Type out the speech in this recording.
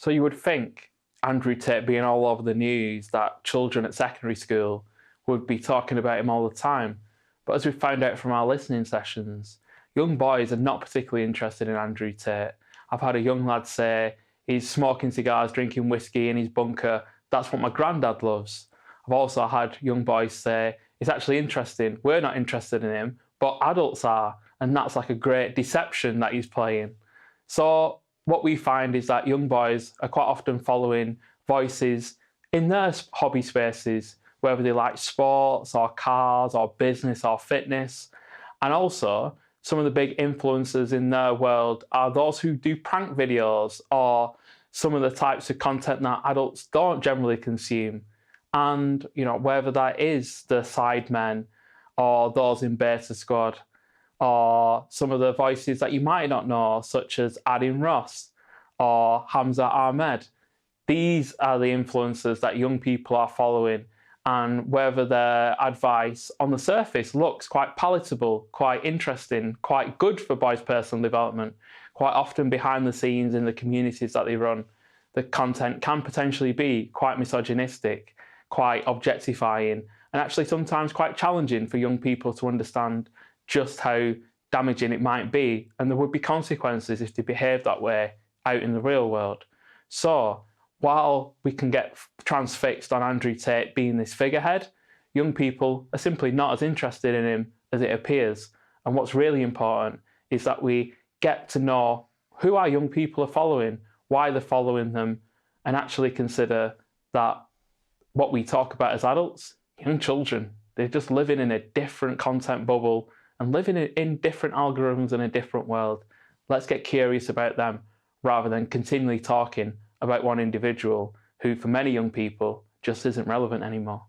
So you would think Andrew Tate being all over the news, that children at secondary school would be talking about him all the time. But as we found out from our listening sessions, young boys are not particularly interested in Andrew Tate. I've had a young lad say he's smoking cigars, drinking whiskey in his bunker. That's what my granddad loves. I've also had young boys say it's actually interesting. We're not interested in him, but adults are. And that's like a great deception that he's playing. So what we find is that young boys are quite often following voices in their hobby spaces, whether they like sports or cars or business or fitness. And also, some of the big influencers in their world are those who do prank videos or some of the types of content that adults don't generally consume. And, whether that is the sidemen or those in Beta Squad, or some of the voices that you might not know, such as Adin Ross or Hamza Ahmed. These are the influencers that young people are following, and whether their advice on the surface looks quite palatable, quite interesting, quite good for boys' personal development, quite often behind the scenes in the communities that they run, the content can potentially be quite misogynistic, quite objectifying, and actually sometimes quite challenging for young people to understand just how damaging it might be, and there would be consequences if they behave that way out in the real world. So while we can get transfixed on Andrew Tate being this figurehead, young people are simply not as interested in him as it appears. And what's really important is that we get to know who our young people are following, why they're following them, and actually consider that what we talk about as adults, young children, they're just living in a different content bubble and living in different algorithms in a different world. Let's get curious about them rather than continually talking about one individual who, for many young people, just isn't relevant anymore.